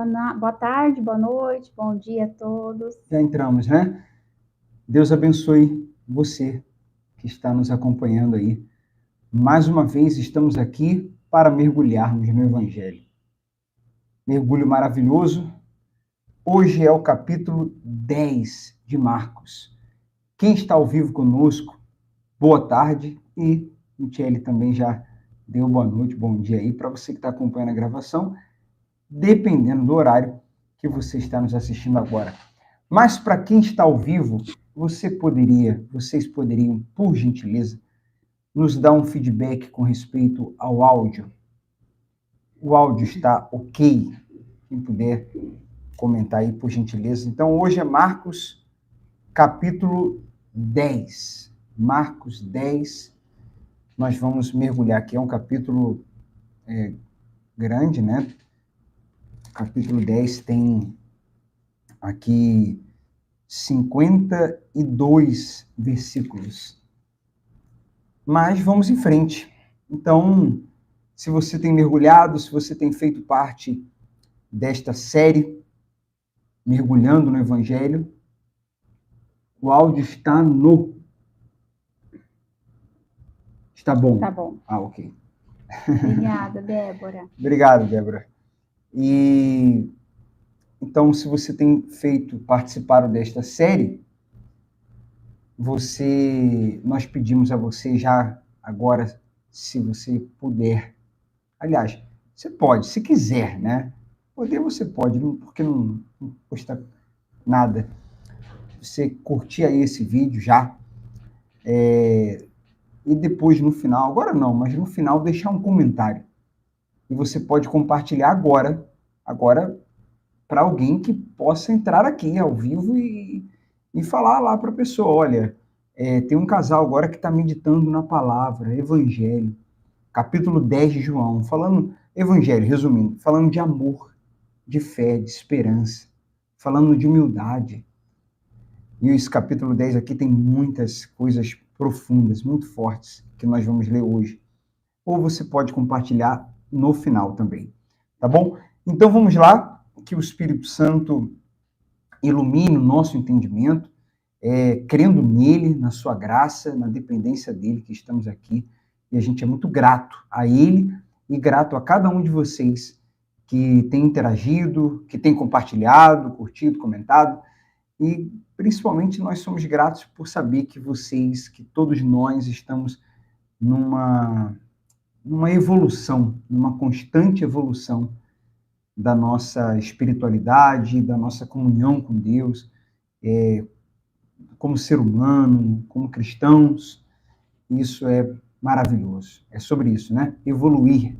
Boa tarde, boa noite, bom dia a todos. Já entramos, né? Deus abençoe você que está nos acompanhando aí. Mais uma vez estamos aqui para mergulharmos no Evangelho. Mergulho maravilhoso. Hoje é o capítulo 10 de Marcos. Quem está ao vivo conosco, boa tarde. E Michele também já deu boa noite, bom dia aí para você que está acompanhando a gravação, dependendo do horário que você está nos assistindo agora. Mas para quem está ao vivo, vocês poderiam, por gentileza, nos dar um feedback com respeito ao áudio. O áudio está ok? Quem puder comentar aí, por gentileza. Então, hoje é Marcos, capítulo 10. Marcos 10. Nós vamos mergulhar aqui. É um capítulo grande, né? Capítulo 10 tem aqui 52 versículos. Mas vamos em frente. Então, se você tem mergulhado, se você tem feito parte desta série, Mergulhando no Evangelho, o áudio está no... Está bom? Tá bom. Ah, ok. Obrigada, Débora. Obrigado, Débora. E então, se você tem participado desta série, nós pedimos a você já agora, se você puder, aliás, você pode, se quiser, né? Poder você pode, porque não custa nada. Você curtir aí esse vídeo já, e depois no final, agora não, mas no final deixar um comentário. E você pode compartilhar agora para alguém que possa entrar aqui ao vivo e falar lá para a pessoa, olha, tem um casal agora que está meditando na palavra, Evangelho, capítulo 10 de João, falando, Evangelho, resumindo, falando de amor, de fé, de esperança, falando de humildade. E esse capítulo 10 aqui tem muitas coisas profundas, muito fortes, que nós vamos ler hoje. Ou você pode compartilhar no final também, tá bom? Então vamos lá, que o Espírito Santo ilumine o nosso entendimento, crendo nele, na sua graça, na dependência dele que estamos aqui. E a gente é muito grato a ele e grato a cada um de vocês que tem interagido, que tem compartilhado, curtido, comentado. E principalmente nós somos gratos por saber que vocês, que todos nós estamos numa evolução, numa constante evolução da nossa espiritualidade, da nossa comunhão com Deus, como ser humano, como cristãos. Isso é maravilhoso. É sobre isso, né? Evoluir.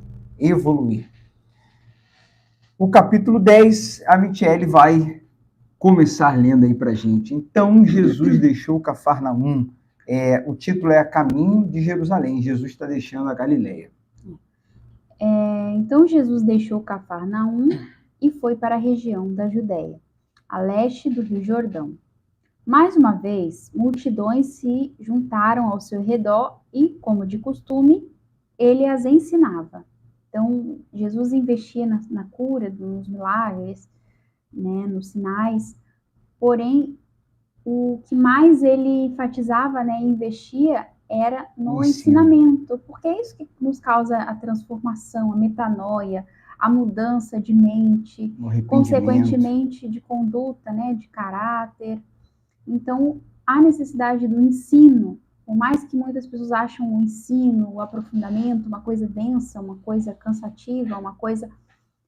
O capítulo 10, a Michele vai começar lendo aí pra gente. Então, Jesus deixou Cafarnaum. O título é A Caminho de Jerusalém. Jesus está deixando a Galileia. Então Jesus deixou Cafarnaum e foi para a região da Judéia, a leste do Rio Jordão. Mais uma vez, multidões se juntaram ao seu redor e, como de costume, ele as ensinava. Então, Jesus investia na cura, nos milagres, né, nos sinais, porém, o que mais ele enfatizava, né, investia, era no ensinamento, porque é isso que nos causa a transformação, a metanoia, a mudança de mente, consequentemente de conduta, né, de caráter. Então, a necessidade do ensino, por mais que muitas pessoas acham o ensino, o aprofundamento, uma coisa densa, uma coisa cansativa, uma coisa,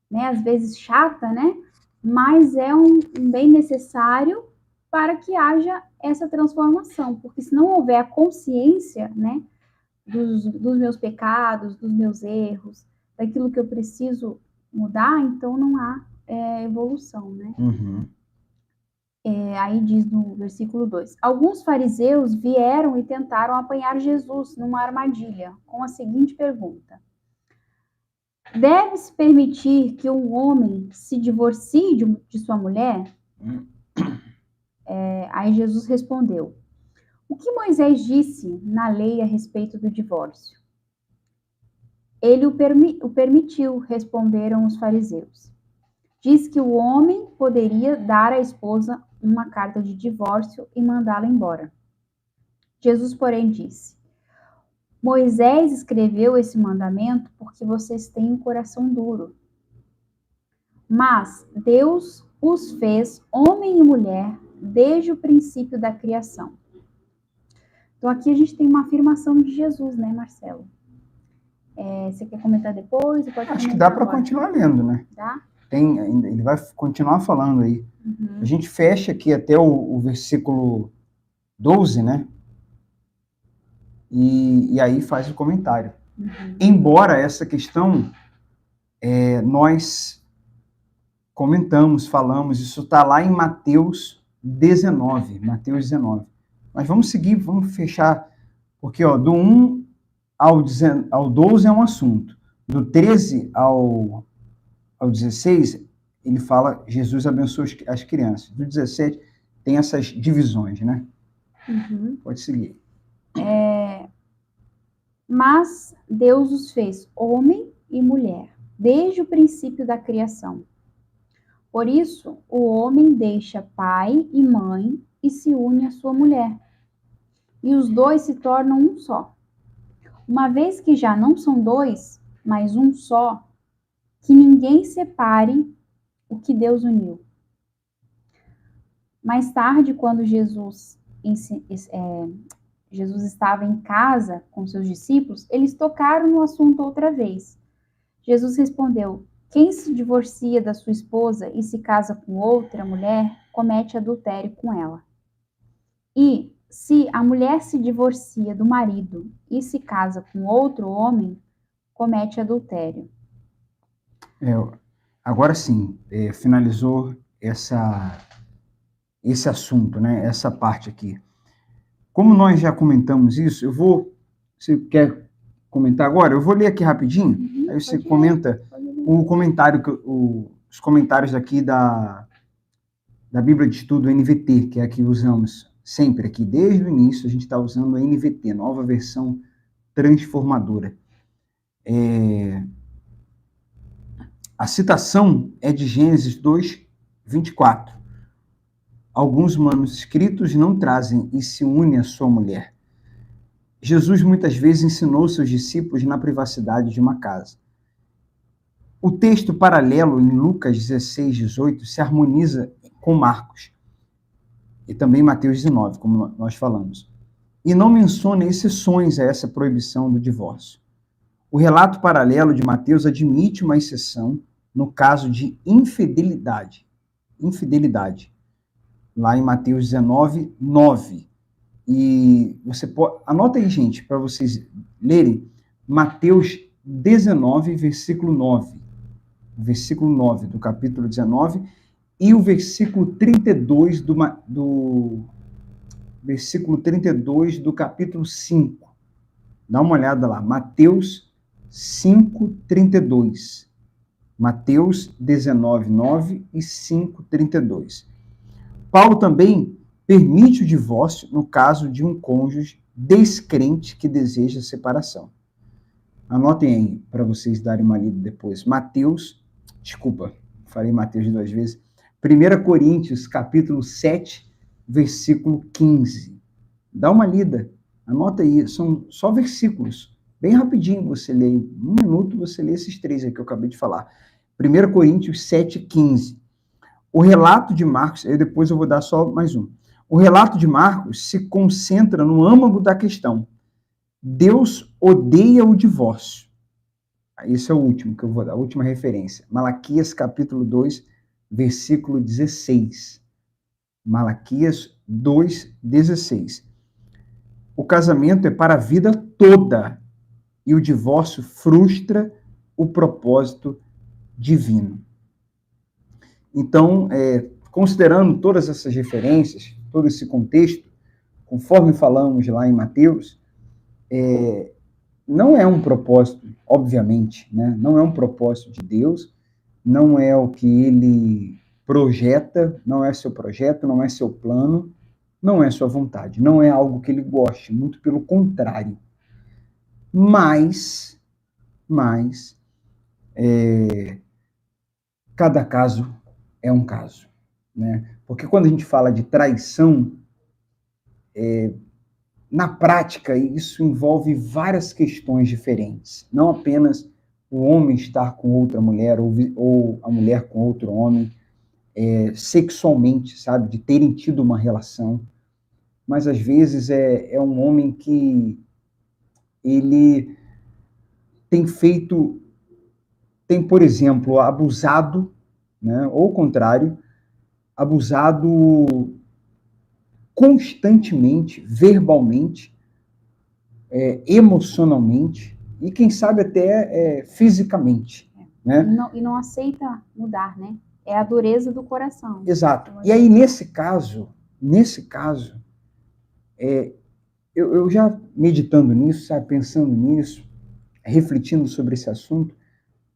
né, às vezes chata, né, mas é um bem necessário para que haja essa transformação, porque se não houver a consciência, né, dos meus pecados, dos meus erros, daquilo que eu preciso mudar, então não há evolução, né? Uhum. Aí diz no versículo 2, alguns fariseus vieram e tentaram apanhar Jesus numa armadilha, com a seguinte pergunta: deve-se permitir que um homem se divorcie de sua mulher? Aí Jesus respondeu: o que Moisés disse na lei a respeito do divórcio? Ele o permitiu, responderam os fariseus. diz que o homem poderia dar à esposa uma carta de divórcio e mandá-la embora. Jesus, porém, disse: Moisés escreveu esse mandamento porque vocês têm um coração duro. Mas Deus os fez homem e mulher desde o princípio da criação. Então aqui a gente tem uma afirmação de Jesus, né, Marcelo? Você quer comentar depois? Acho que dá para continuar lendo, né? Dá? Ele vai continuar falando aí. Uhum. A gente fecha aqui até o versículo 12, né? E aí faz o comentário. Uhum. Embora essa questão, nós comentamos, falamos, isso está lá em Mateus 19. Mateus 19. Mas vamos seguir, vamos fechar, porque do 1 ao 12 é um assunto. Do 13 ao 16, ele fala, Jesus abençoa as crianças. Do 17, tem essas divisões, né? Uhum. Pode seguir. Mas Deus os fez homem e mulher, desde o princípio da criação. Por isso, o homem deixa pai e mãe e se une à sua mulher. E os dois se tornam um só. Uma vez que já não são dois, mas um só, que ninguém separe o que Deus uniu. Mais tarde, quando Jesus estava em casa com seus discípulos, eles tocaram no assunto outra vez. Jesus respondeu: Quem se divorcia da sua esposa e se casa com outra mulher, comete adultério com ela. E, se a mulher se divorcia do marido e se casa com outro homem, comete adultério. Agora sim, finalizou esse assunto, né? Essa parte aqui. Como nós já comentamos isso, você quer comentar agora? Eu vou ler aqui rapidinho, aí você comenta os comentários aqui da Bíblia de Estudo NVT, que é a que usamos sempre aqui, desde o início a gente está usando a NVT, nova versão transformadora. A citação é de Gênesis 2, 24. Alguns manuscritos não trazem e se une à sua mulher. Jesus muitas vezes ensinou seus discípulos na privacidade de uma casa. O texto paralelo em Lucas 16, 18 se harmoniza com Marcos e também Mateus 19, como nós falamos, e não menciona exceções a essa proibição do divórcio. O relato paralelo de Mateus admite uma exceção no caso de infidelidade, lá em Mateus 19, 9. E você pode, anota aí, gente, para vocês lerem, Mateus 19, versículo 9. Versículo 9 do capítulo 19 e o versículo 32 versículo 32 do capítulo 5. Dá uma olhada lá, Mateus 5, 32. Mateus 19, 9 e 5, 32. Paulo também permite o divórcio no caso de um cônjuge descrente que deseja separação. Anotem aí para vocês darem uma lida depois. Falei Mateus 2 vezes. 1 Coríntios, capítulo 7, versículo 15. Dá uma lida, anota aí, são só versículos. Bem rapidinho você lê, em 1 minuto você lê esses 3 aí que eu acabei de falar. 1 Coríntios 7, 15. O relato de Marcos, aí depois eu vou dar só mais um. O relato de Marcos se concentra no âmago da questão. Deus odeia o divórcio. Esse é o último que eu vou dar, a última referência. Malaquias capítulo 2, versículo 16. Malaquias 2, 16. O casamento é para a vida toda e o divórcio frustra o propósito divino. Então, considerando todas essas referências, todo esse contexto, conforme falamos lá em Mateus, não é um propósito, obviamente, né? Não é um propósito de Deus, não é o que ele projeta, não é seu projeto, não é seu plano, não é sua vontade, não é algo que ele goste, muito pelo contrário. Mas cada caso é um caso, né? Porque quando a gente fala de traição, na prática, isso envolve várias questões diferentes. Não apenas o homem estar com outra mulher ou a mulher com outro homem, sexualmente, sabe? De terem tido uma relação. Mas, às vezes, é um homem que ele tem, por exemplo, abusado, né? Ou o contrário, abusado constantemente, verbalmente, emocionalmente e, quem sabe, até fisicamente. Né? E não aceita mudar, né? É a dureza do coração. Exato. E aí, nesse caso, eu já meditando nisso, sabe, pensando nisso, refletindo sobre esse assunto,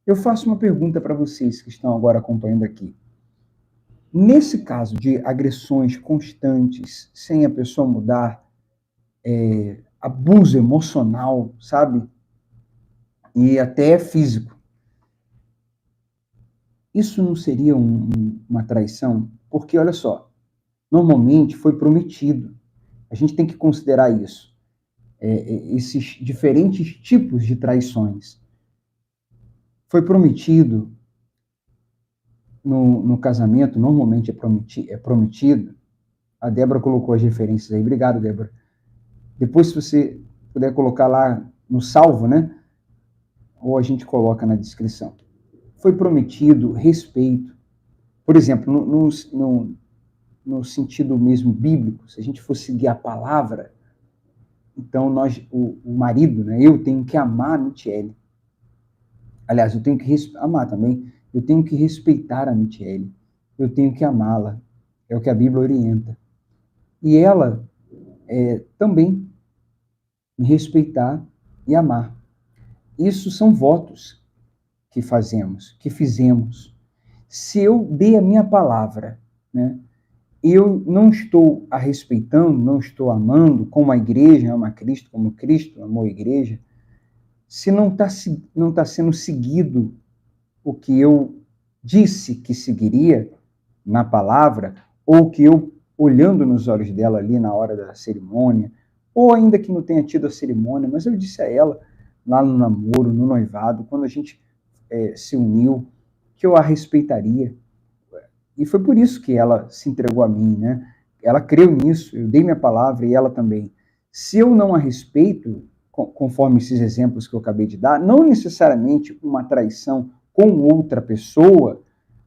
eu faço uma pergunta para vocês que estão agora acompanhando aqui. Nesse caso de agressões constantes, sem a pessoa mudar, abuso emocional, sabe? E até físico. Isso não seria uma traição? Porque, olha só, normalmente foi prometido. A gente tem que considerar isso. Esses diferentes tipos de traições. Foi prometido no casamento, normalmente é prometido. A Débora colocou as referências aí. Obrigado, Débora. Depois, se você puder colocar lá no salvo, né? Ou a gente coloca na descrição. Foi prometido respeito. Por exemplo, no sentido mesmo bíblico, se a gente for seguir a palavra, então o marido, né, eu tenho que amar a Michele. Aliás, eu tenho que amar também. Eu tenho que respeitar a Michele. Eu tenho que amá-la. É o que a Bíblia orienta. E ela também me respeitar e amar. Isso são votos que fizemos. Se eu dei a minha palavra, né, eu não estou a respeitando, não estou amando, como a igreja ama Cristo, como Cristo amou a igreja, se não tá sendo seguido o que eu disse que seguiria na palavra, ou que eu, olhando nos olhos dela ali na hora da cerimônia, ou ainda que não tenha tido a cerimônia, mas eu disse a ela, lá no namoro, no noivado, quando a gente se uniu, que eu a respeitaria. E foi por isso que ela se entregou a mim, né? Ela creu nisso, eu dei minha palavra e ela também. Se eu não a respeito, conforme esses exemplos que eu acabei de dar, não necessariamente uma traição com outra pessoa,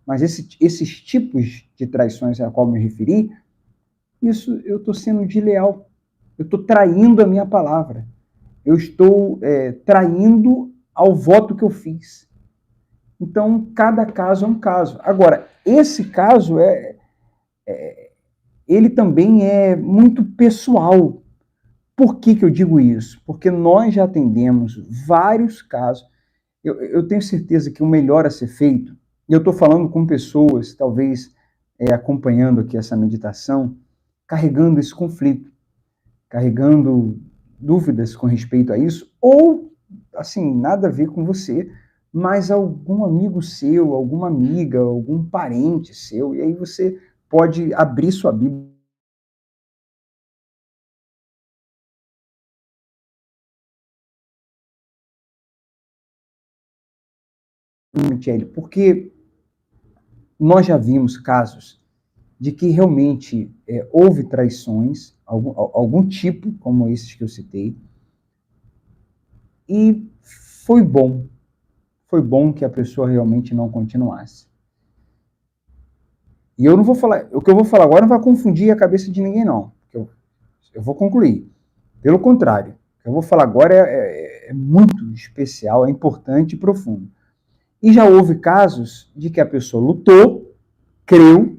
mas esses tipos de traições a qual me referi, isso eu estou sendo desleal. Eu estou traindo a minha palavra. Eu estou traindo ao voto que eu fiz. Então, cada caso é um caso. Agora, esse caso ele também é muito pessoal. Por que eu digo isso? Porque nós já atendemos vários casos. Eu tenho certeza que o melhor a ser feito, e eu estou falando com pessoas, talvez acompanhando aqui essa meditação, carregando esse conflito, carregando dúvidas com respeito a isso, ou, assim, nada a ver com você, mas algum amigo seu, alguma amiga, algum parente seu, e aí você pode abrir sua Bíblia. Porque nós já vimos casos de que realmente houve traições, algum tipo, como esses que eu citei, e foi bom que a pessoa realmente não continuasse. E eu não vou falar, o que eu vou falar agora não vai confundir a cabeça de ninguém, não. Eu vou concluir. Pelo contrário, o que eu vou falar agora é muito especial, é importante e profundo. E já houve casos de que a pessoa lutou, creu,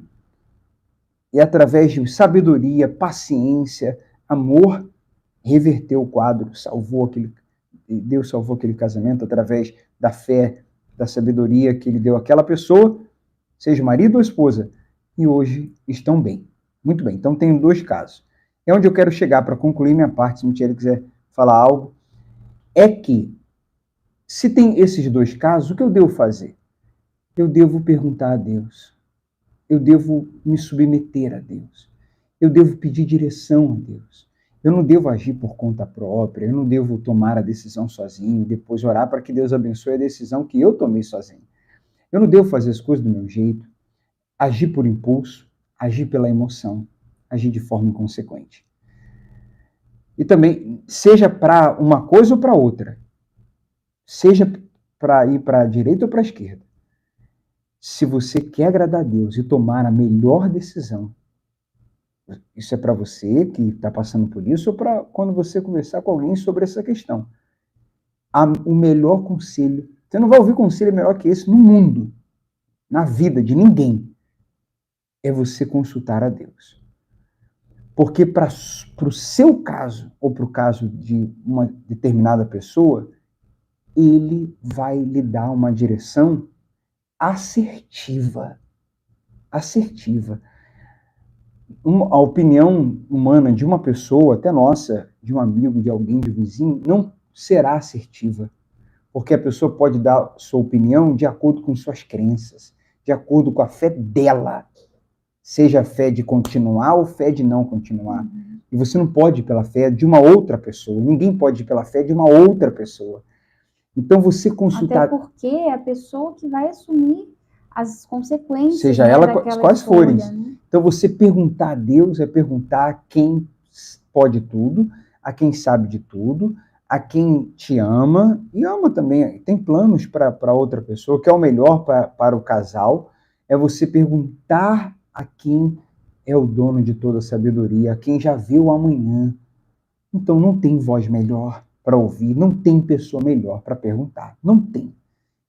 e através de sabedoria, paciência, amor, reverteu o quadro, Deus salvou aquele casamento através da fé, da sabedoria que ele deu àquela pessoa, seja marido ou esposa, e hoje estão bem. Muito bem, então tenho dois casos. É onde eu quero chegar para concluir minha parte, se o Michele quiser falar algo, é que, se tem esses dois casos, o que eu devo fazer? eu devo perguntar a Deus. Eu devo me submeter a Deus. Eu devo pedir direção a Deus. Eu não devo agir por conta própria, eu não devo tomar a decisão sozinho e depois orar para que Deus abençoe a decisão que eu tomei sozinho. Eu não devo fazer as coisas do meu jeito, agir por impulso, agir pela emoção, agir de forma inconsequente. E também, seja para uma coisa ou para outra, seja para ir para a direita ou para a esquerda, se você quer agradar a Deus e tomar a melhor decisão, isso é para você que está passando por isso ou para quando você conversar com alguém sobre essa questão. O melhor conselho, você não vai ouvir conselho melhor que esse no mundo, na vida de ninguém, é você consultar a Deus. Porque para o seu caso, ou para o caso de uma determinada pessoa, ele vai lhe dar uma direção assertiva. Assertiva. A opinião humana de uma pessoa, até nossa, de um amigo, de alguém, de um vizinho, não será assertiva. Porque a pessoa pode dar sua opinião de acordo com suas crenças, de acordo com a fé dela. Seja a fé de continuar ou fé de não continuar. E você não pode ir pela fé de uma outra pessoa. Ninguém pode ir pela fé de uma outra pessoa. Então você consultar... Até porque é a pessoa que vai assumir as consequências, seja né, ela daquela quais escolha, forem. né? Então você perguntar a Deus é perguntar a quem pode tudo, a quem sabe de tudo, a quem te ama, e ama também, tem planos para outra pessoa, que é o melhor para o casal, é você perguntar a quem é o dono de toda a sabedoria, a quem já viu o amanhã. Então não tem voz melhor para ouvir, não tem pessoa melhor para perguntar, não tem,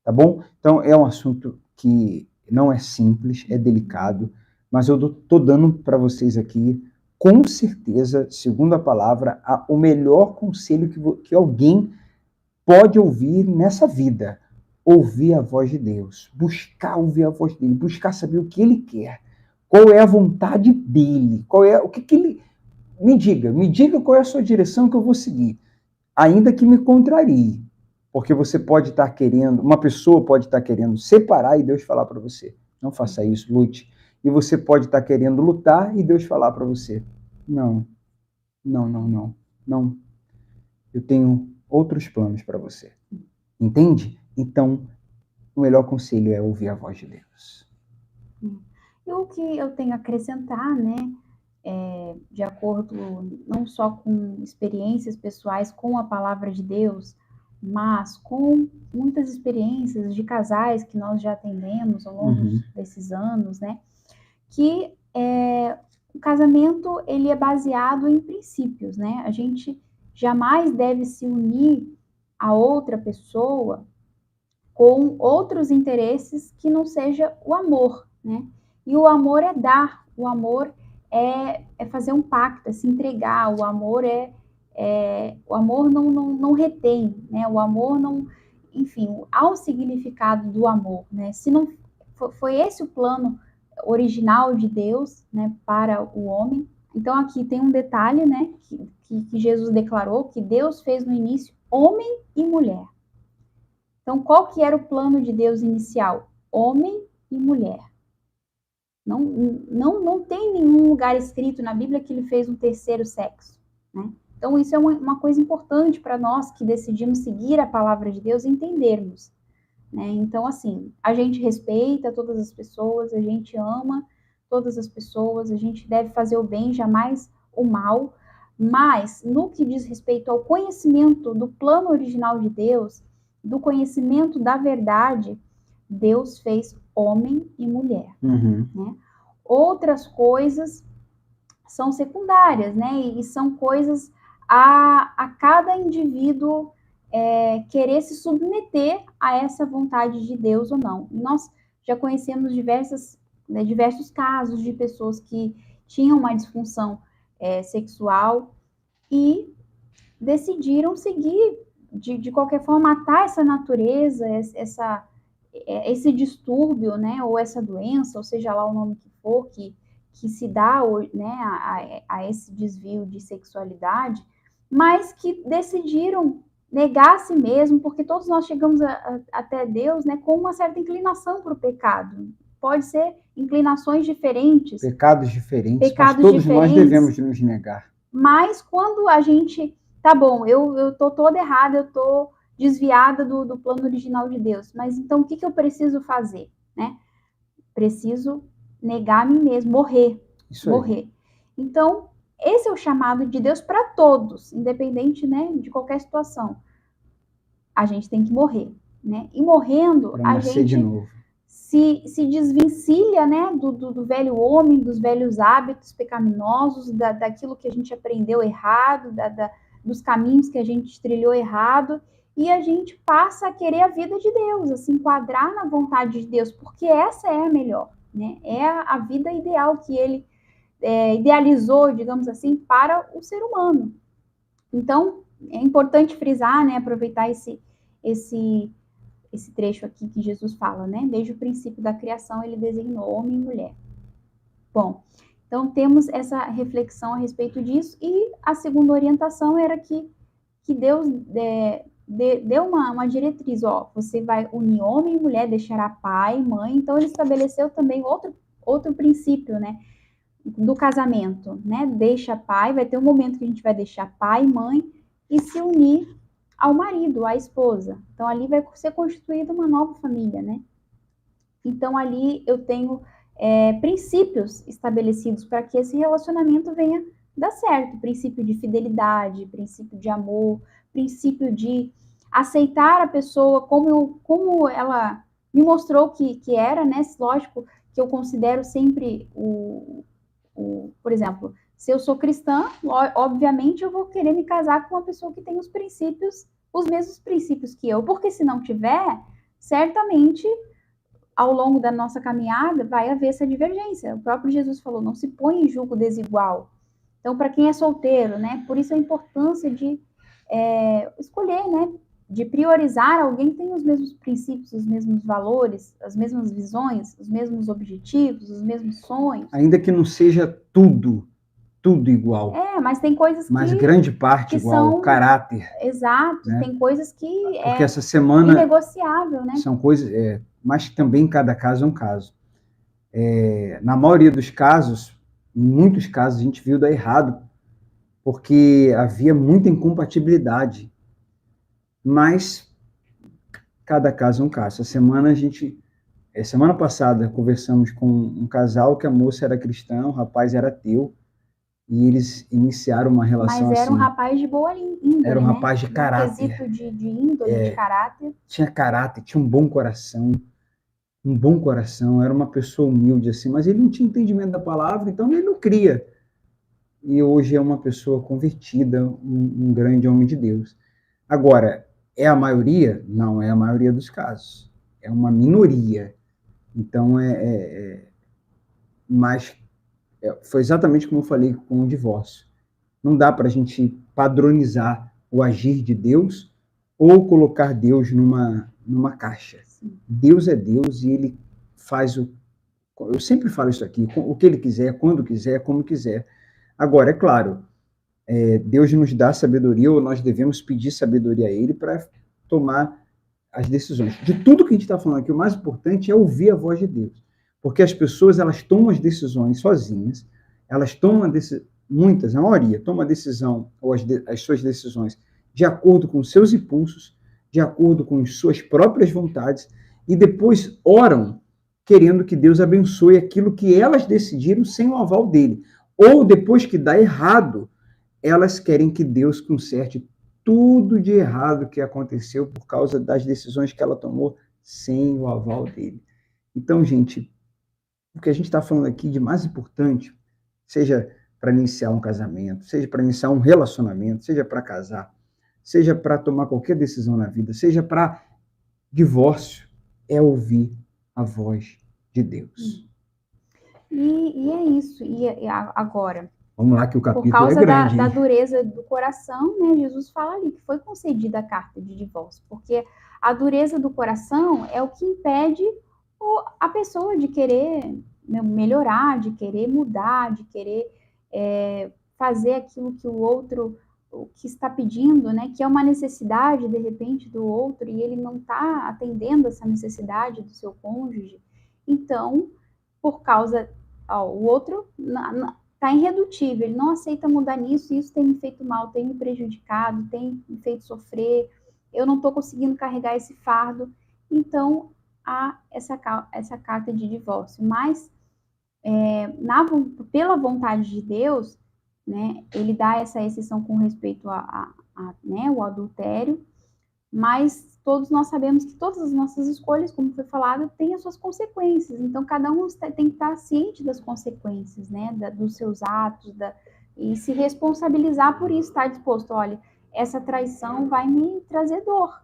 tá bom? Então é um assunto que não é simples, é delicado, mas eu estou dando para vocês aqui, com certeza, segundo a palavra, o melhor conselho que alguém pode ouvir nessa vida. Ouvir a voz de Deus, buscar ouvir a voz dele, buscar saber o que ele quer, qual é a vontade dele, o que ele... Me diga qual é a sua direção que eu vou seguir, ainda que me contrarie. Porque você pode estar querendo, uma pessoa pode estar querendo separar e Deus falar para você, não faça isso, lute. E você pode estar querendo lutar e Deus falar para você, não, não. Eu tenho outros planos para você. Entende? Então, o melhor conselho é ouvir a voz de Deus. E o que eu tenho a acrescentar, né, de acordo não só com experiências pessoais com a palavra de Deus, mas com muitas experiências de casais que nós já atendemos ao longo desses anos, né, que o casamento ele é baseado em princípios, né? A gente jamais deve se unir a outra pessoa com outros interesses que não seja o amor, né? E o amor é dar, o amor é fazer um pacto, é se entregar, o amor o amor não retém, né? O amor não, enfim, há um significado do amor, né? Se não foi esse o plano original de Deus, né, para o homem. Então aqui tem um detalhe, né, que Jesus declarou que Deus fez no início homem e mulher. Então, qual que era o plano de Deus inicial? Homem e mulher. Não tem nenhum lugar escrito na Bíblia que ele fez um terceiro sexo, né? Então, isso é uma coisa importante para nós que decidimos seguir a palavra de Deus e entendermos, né? Então, assim, a gente respeita todas as pessoas, a gente ama todas as pessoas, a gente deve fazer o bem, jamais o mal, mas no que diz respeito ao conhecimento do plano original de Deus, do conhecimento da verdade, Deus fez homem e mulher, né? Outras coisas são secundárias, né? E são coisas a cada indivíduo querer se submeter a essa vontade de Deus ou não. E nós já conhecemos diversos casos de pessoas que tinham uma disfunção sexual e decidiram seguir, de qualquer forma, matar essa natureza, esse distúrbio, né, ou essa doença, ou seja lá o nome que for, que se dá, né, a esse desvio de sexualidade, mas que decidiram negar a si mesmo, porque todos nós chegamos até Deus, né, com uma certa inclinação para o pecado. Pode ser inclinações diferentes. Pecados diferentes, mas todos nós devemos nos negar. Mas quando a gente, tá bom, eu tô toda errada, eu tô desviada do plano original de Deus, mas então o que eu preciso fazer, né? Preciso negar a mim mesmo, morrer. Isso morrer. Aí. Então, esse é o chamado de Deus para todos, independente, né, de qualquer situação. A gente tem que morrer, né? E morrendo, a gente de novo. Se desvencilha, né, do velho homem, dos velhos hábitos pecaminosos, daquilo que a gente aprendeu errado, dos caminhos que a gente trilhou errado, e a gente passa a querer a vida de Deus, a se enquadrar na vontade de Deus, porque essa é a melhor, né? É a vida ideal que ele idealizou, digamos assim, para o ser humano. Então, é importante frisar, né, aproveitar esse trecho aqui que Jesus fala, né? Desde o princípio da criação, ele designou homem e mulher. Bom, então temos essa reflexão a respeito disso, e a segunda orientação era que Deus deu uma diretriz, ó, você vai unir homem e mulher, deixará pai, mãe, então ele estabeleceu também outro princípio, né, do casamento, né, deixa pai, vai ter um momento que a gente vai deixar pai e mãe e se unir ao marido, à esposa. Então, ali vai ser constituída uma nova família, né? Então, ali eu tenho princípios estabelecidos para que esse relacionamento venha dar certo. Princípio de fidelidade, princípio de amor, princípio de aceitar a pessoa como ela me mostrou que era, né? Lógico que eu considero sempre por exemplo, se eu sou cristã, obviamente eu vou querer me casar com uma pessoa que tem os mesmos princípios que eu, porque se não tiver, certamente ao longo da nossa caminhada vai haver essa divergência. O próprio Jesus falou: não se põe em julgo desigual. Então, para quem é solteiro, né, por isso a importância de escolher, né, de priorizar alguém que tem os mesmos princípios, os mesmos valores, as mesmas visões, os mesmos objetivos, os mesmos sonhos. Ainda que não seja tudo igual. Mas tem coisas mas grande parte igual, são, caráter. Exato, né? Tem coisas que porque essa semana inegociável, né? São coisas, mas também cada caso é um caso. Na maioria dos casos, em muitos casos, a gente viu dar errado, porque havia muita incompatibilidade. Mas cada caso é um caso. Semana passada, conversamos com um casal que a moça era cristã, o rapaz era ateu, e eles iniciaram uma relação assim. Mas era um rapaz de boa índole, era um rapaz de caráter. Quesito de índole, de caráter. Tinha caráter, tinha um bom coração, era uma pessoa humilde assim, mas ele não tinha entendimento da palavra, então ele não cria. E hoje é uma pessoa convertida, um grande homem de Deus. Agora, é a maioria? Não é a maioria dos casos. É uma minoria. Então, mas foi exatamente como eu falei com o divórcio. Não dá para a gente padronizar o agir de Deus ou colocar Deus numa caixa. Sim. Deus é Deus e ele faz eu sempre falo isso aqui, o que ele quiser, quando quiser, como quiser. Agora, é claro, Deus nos dá sabedoria, ou nós devemos pedir sabedoria a ele para tomar as decisões. De tudo que a gente está falando aqui, o mais importante é ouvir a voz de Deus. Porque as pessoas, elas tomam as decisões sozinhas, elas tomam muitas, a maioria, toma a decisão, ou as suas decisões, de acordo com seus impulsos, de acordo com suas próprias vontades, e depois oram querendo que Deus abençoe aquilo que elas decidiram sem o aval dele. Ou depois que dá errado, elas querem que Deus conserte tudo de errado que aconteceu por causa das decisões que ela tomou sem o aval dele. Então, gente, o que a gente está falando aqui de mais importante, seja para iniciar um casamento, seja para iniciar um relacionamento, seja para casar, seja para tomar qualquer decisão na vida, seja para divórcio, é ouvir a voz de Deus. E é isso. E agora? Vamos lá que o capítulo é grande. Por causa da hein? dureza do coração, né, Jesus fala ali que foi concedida a carta de divórcio, porque a dureza do coração é o que impede a pessoa de querer melhorar, de querer mudar, de querer fazer aquilo que o outro o que está pedindo, né, que é uma necessidade, de repente, do outro, e ele não está atendendo essa necessidade do seu cônjuge, então, por causa, o outro está irredutível, ele não aceita mudar nisso, e isso tem me feito mal, tem me prejudicado, tem me feito sofrer, eu não estou conseguindo carregar esse fardo, então há essa carta de divórcio. Mas, pela vontade de Deus, né, ele dá essa exceção com respeito né, o adultério, mas todos nós sabemos que todas as nossas escolhas, como foi falado, têm as suas consequências. Então, cada um tem que estar ciente das consequências, né, dos seus atos, e se responsabilizar por isso, estar disposto, olha, essa traição vai me trazer dor,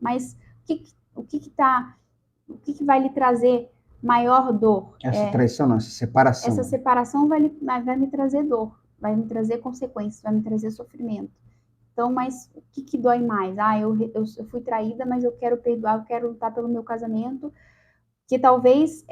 mas o que vai lhe trazer maior dor? Essa traição não, essa separação. Essa separação vai me trazer dor, vai me trazer consequências, vai me trazer sofrimento. Então, mas o que dói mais? Eu fui traída, mas eu quero perdoar, eu quero lutar pelo meu casamento, que talvez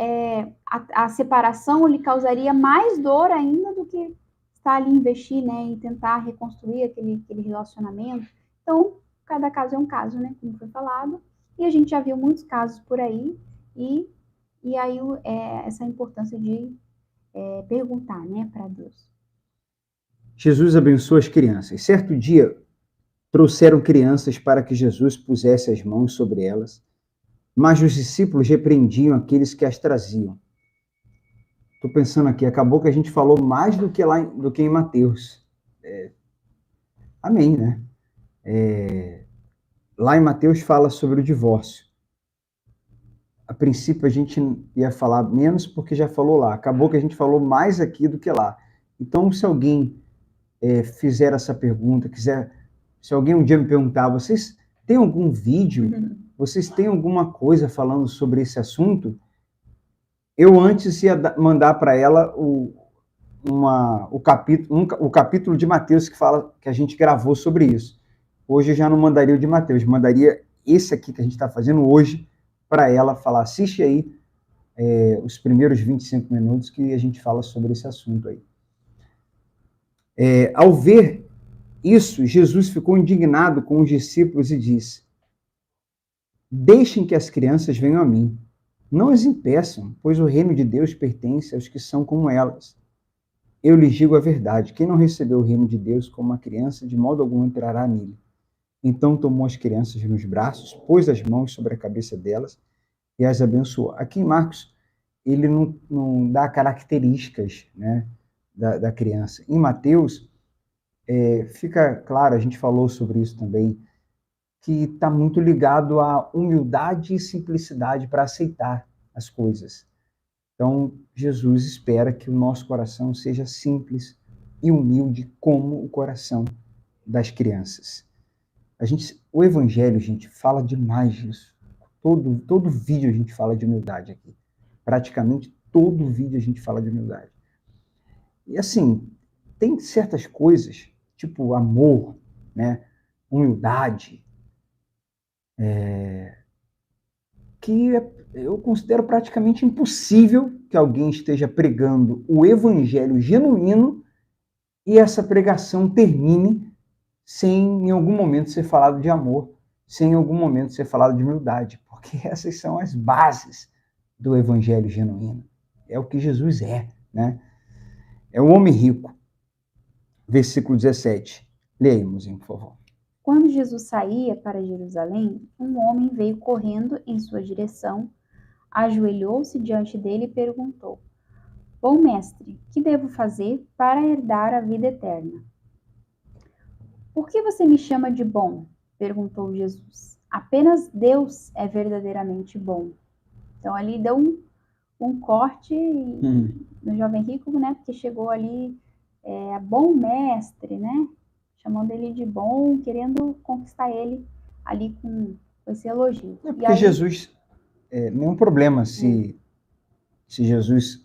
a separação lhe causaria mais dor ainda do que estar ali investir, né, e tentar reconstruir aquele relacionamento. Então, cada caso é um caso, né, como foi falado, e a gente já viu muitos casos por aí, e aí essa importância de perguntar, né, para Deus. Jesus abençoa as crianças. Certo dia, trouxeram crianças para que Jesus pusesse as mãos sobre elas, mas os discípulos repreendiam aqueles que as traziam. Estou pensando aqui, acabou que a gente falou mais do que em Mateus. Amém, né? Lá em Mateus fala sobre o divórcio. A princípio a gente ia falar menos porque já falou lá. Acabou que a gente falou mais aqui do que lá. Então, se alguém fizer essa pergunta, se alguém um dia me perguntar, vocês têm algum vídeo, vocês têm alguma coisa falando sobre esse assunto? Eu antes ia mandar para ela o capítulo de Mateus que fala que a gente gravou sobre isso. Hoje eu já não mandaria o de Mateus, mandaria esse aqui que a gente está fazendo hoje para ela falar, assiste aí os primeiros 25 minutos que a gente fala sobre esse assunto aí. Ao ver isso, Jesus ficou indignado com os discípulos e disse: deixem que as crianças venham a mim. Não as impeçam, pois o reino de Deus pertence aos que são como elas. Eu lhes digo a verdade, quem não recebeu o reino de Deus como uma criança, de modo algum entrará nele. Então tomou as crianças nos braços, pôs as mãos sobre a cabeça delas e as abençoou. Aqui em Marcos, ele não dá características, né, da criança. Em Mateus, fica claro, a gente falou sobre isso também, que está muito ligado à humildade e simplicidade para aceitar as coisas. Então, Jesus espera que o nosso coração seja simples e humilde como o coração das crianças. O Evangelho, gente, fala demais disso. Todo vídeo a gente fala de humildade aqui. Praticamente todo vídeo a gente fala de humildade. E assim, tem certas coisas, tipo amor, né, humildade, que eu considero praticamente impossível que alguém esteja pregando o evangelho genuíno e essa pregação termine sem em algum momento ser falado de amor, sem em algum momento ser falado de humildade, porque essas são as bases do evangelho genuíno. É o que Jesus é, né? É o homem rico. Versículo 17. Leia-nos, por favor. Quando Jesus saía para Jerusalém, um homem veio correndo em sua direção, ajoelhou-se diante dele e perguntou: Bom mestre, que devo fazer para herdar a vida eterna? Por que você me chama de bom? Perguntou Jesus. Apenas Deus é verdadeiramente bom. Então ali deu um corte no jovem rico, né? Porque chegou ali bom mestre, né? Chamando ele de bom, querendo conquistar ele ali com esse elogio. Porque aí, Jesus, nenhum problema se Jesus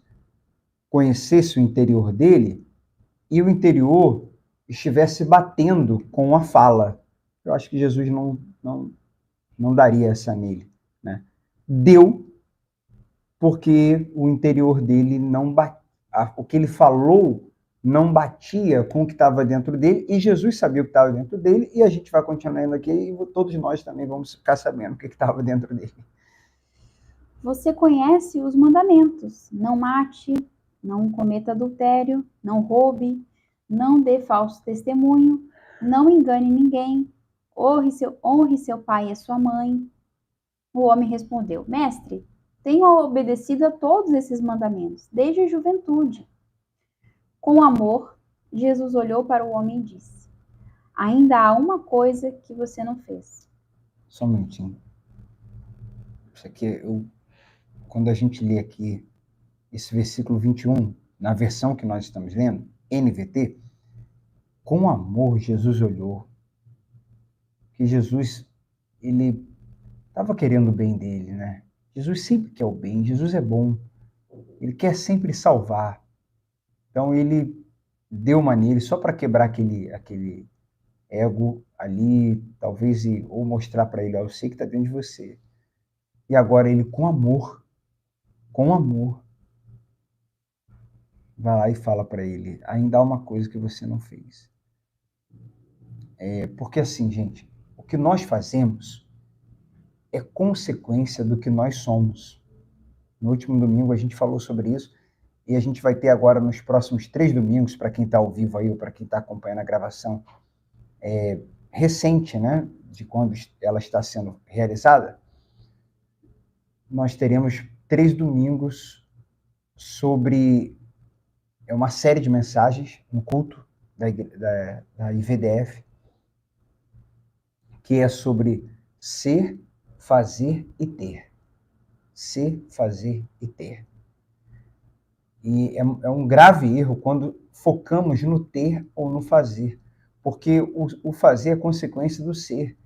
conhecesse o interior dele e o interior estivesse batendo com a fala. Eu acho que Jesus não daria essa nele, né? Deu porque o interior dele não o que ele falou não batia com o que estava dentro dele, e Jesus sabia o que estava dentro dele, e a gente vai continuando aqui, e todos nós também vamos ficar sabendo o que estava dentro dele. Você conhece os mandamentos: não mate, não cometa adultério, não roube, não dê falso testemunho, não engane ninguém, honre seu pai e a sua mãe. O homem respondeu: Mestre, tenho obedecido a todos esses mandamentos, desde a juventude. Com amor, Jesus olhou para o homem e disse: Ainda há uma coisa que você não fez. Só um minutinho. Isso aqui, quando a gente lê aqui esse versículo 21, na versão que nós estamos lendo, NVT, com amor Jesus olhou, que Jesus, ele estava querendo o bem dele, né? Jesus sempre quer o bem, Jesus é bom, ele quer sempre salvar. Então ele deu uma nele só para quebrar aquele ego ali, talvez, ou mostrar para ele, ó, eu sei que está dentro de você. E agora ele, com amor, vai lá e fala para ele, ainda há uma coisa que você não fez. Porque assim, gente, o que nós fazemos é consequência do que nós somos. No último domingo a gente falou sobre isso, e a gente vai ter agora nos próximos 3 domingos, para quem está ao vivo aí, ou para quem está acompanhando a gravação recente, né, de quando ela está sendo realizada, nós teremos 3 domingos sobre uma série de mensagens no culto da IVDF, que é sobre ser, fazer e ter. Ser, fazer e ter. E é um grave erro quando focamos no ter ou no fazer, porque o fazer é consequência do ser,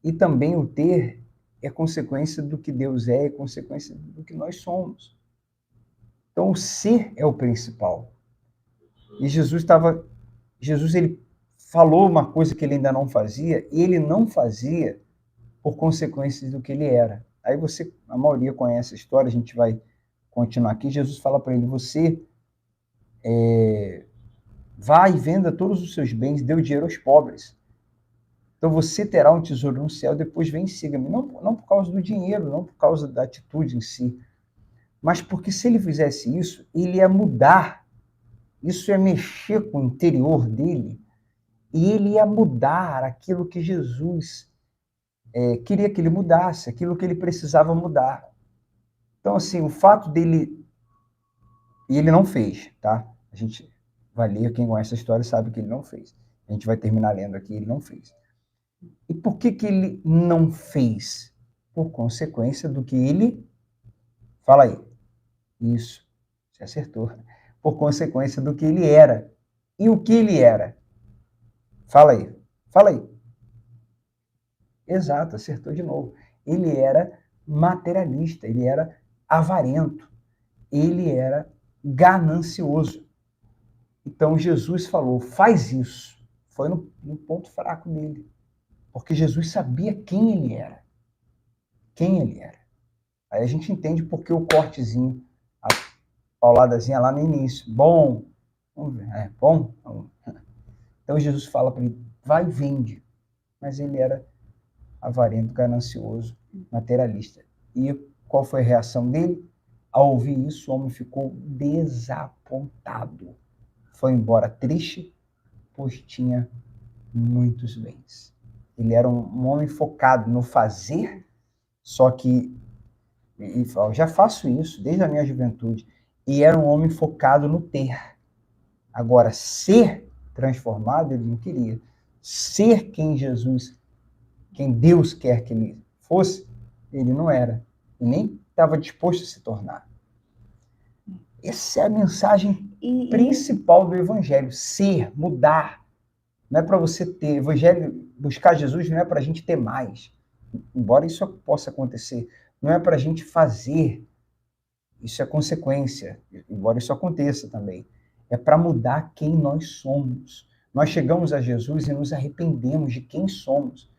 e também o ter é consequência do que Deus é consequência do que nós somos. Então, o ser é o principal. E Jesus ele falou uma coisa que ele ainda não fazia, e ele não fazia por consequências do que ele era. Aí a maioria conhece a história, a gente vai continuar aqui. Jesus fala para ele, você vá e venda todos os seus bens, dê o dinheiro aos pobres. Então você terá um tesouro no céu, depois vem e siga-me. Não por causa do dinheiro, não por causa da atitude em si, mas porque se ele fizesse isso, ele ia mudar. Isso ia mexer com o interior dele, e ele ia mudar aquilo que Jesus queria que ele mudasse, aquilo que ele precisava mudar. Então, assim, o fato dele... E ele não fez, tá? A gente vai ler, quem conhece a história sabe que ele não fez. A gente vai terminar lendo aqui, ele não fez. E por que ele não fez? Por consequência do que ele... Fala aí. Isso, você acertou. Por consequência do que ele era. E o que ele era? Fala aí. Fala aí. Exato, acertou de novo. Ele era materialista, ele era avarento, ele era ganancioso. Então Jesus falou, faz isso. Foi no ponto fraco dele. Porque Jesus sabia quem ele era. Quem ele era. Aí a gente entende porque o cortezinho, a pauladazinha lá no início. Bom, vamos ver, bom. Então Jesus fala para ele, vai e vende. Mas ele era avarento, ganancioso, materialista. E qual foi a reação dele? Ao ouvir isso, o homem ficou desapontado. Foi embora triste, pois tinha muitos bens. Ele era um homem focado no fazer, só que, eu já faço isso desde a minha juventude, e era um homem focado no ter. Agora, ser transformado, ele não queria. Ser quem Deus quer que ele fosse, ele não era. E nem estava disposto a se tornar. Essa é a mensagem principal do Evangelho. Ser, mudar. Não é para você ter. Evangelho, buscar Jesus não é para a gente ter mais. Embora isso possa acontecer. Não é para a gente fazer. Isso é consequência. Embora isso aconteça também. É para mudar quem nós somos. Nós chegamos a Jesus e nos arrependemos de quem somos.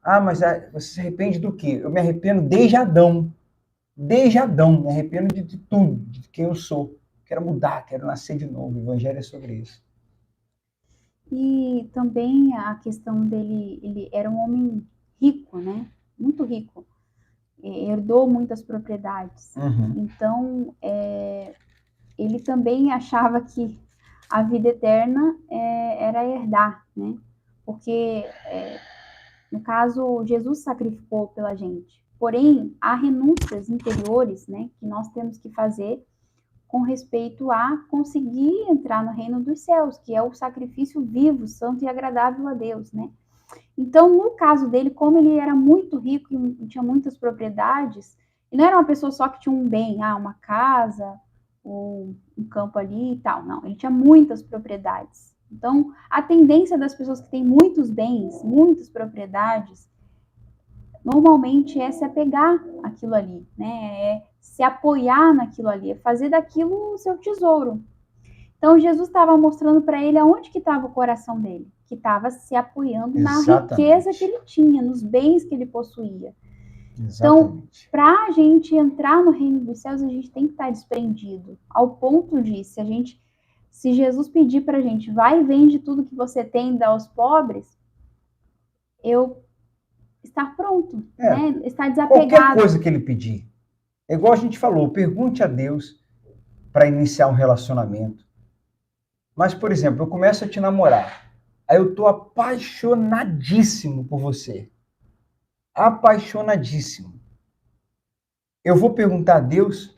Ah, mas você se arrepende do quê? Eu me arrependo desde Adão. Desde Adão, me arrependo de tudo, de quem eu sou. quero mudar, quero nascer de novo. O evangelho é sobre isso. E também a questão dele, ele era um homem rico, né? Muito rico. Herdou muitas propriedades. Então, ele também achava que a vida eterna era herdar, né? Porque, no caso, Jesus sacrificou pela gente. Porém, há renúncias interiores, né, que nós temos que fazer com respeito a conseguir entrar no reino dos céus, que é o sacrifício vivo, santo e agradável a Deus, né? Então, no caso dele, como ele era muito rico e tinha muitas propriedades, ele não era uma pessoa só que tinha um bem, uma casa, ou um campo ali e tal, não, ele tinha muitas propriedades. Então, a tendência das pessoas que têm muitos bens, muitas propriedades, normalmente é se apegar àquilo ali, né? É se apoiar naquilo ali, é fazer daquilo o seu tesouro. Então, Jesus estava mostrando para ele aonde que estava o coração dele, que estava se apoiando na riqueza que ele tinha, nos bens que ele possuía. Então, para a gente entrar no reino dos céus, a gente tem que estar desprendido, ao ponto de, se Jesus pedir para a gente, vai e vende tudo que você tem e dá aos pobres, eu estar pronto, né? Estar desapegado. Qualquer coisa que ele pedir. É igual a gente falou, pergunte a Deus para iniciar um relacionamento. Mas, por exemplo, eu começo a te namorar. Aí eu tô apaixonadíssimo por você. Apaixonadíssimo. Eu vou perguntar a Deus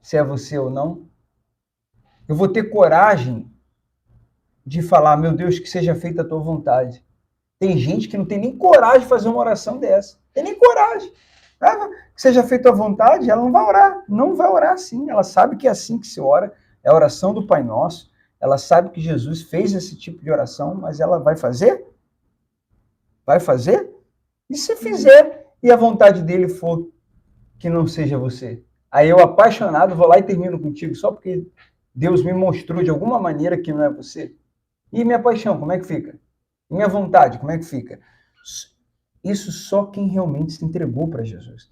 se é você ou não. Eu vou ter coragem de falar, meu Deus, que seja feita a tua vontade. Tem gente que não tem nem coragem de fazer uma oração dessa. Tem nem coragem. Que seja feita a vontade, ela não vai orar. Não vai orar assim. Ela sabe que é assim que se ora. É a oração do Pai Nosso. Ela sabe que Jesus fez esse tipo de oração, mas ela vai fazer? Vai fazer? E se fizer e a vontade dele for que não seja você? Aí eu, apaixonado, vou lá e termino contigo só porque Deus me mostrou de alguma maneira que não é você. E minha paixão, como é que fica? E minha vontade, como é que fica? Isso só quem realmente se entregou para Jesus.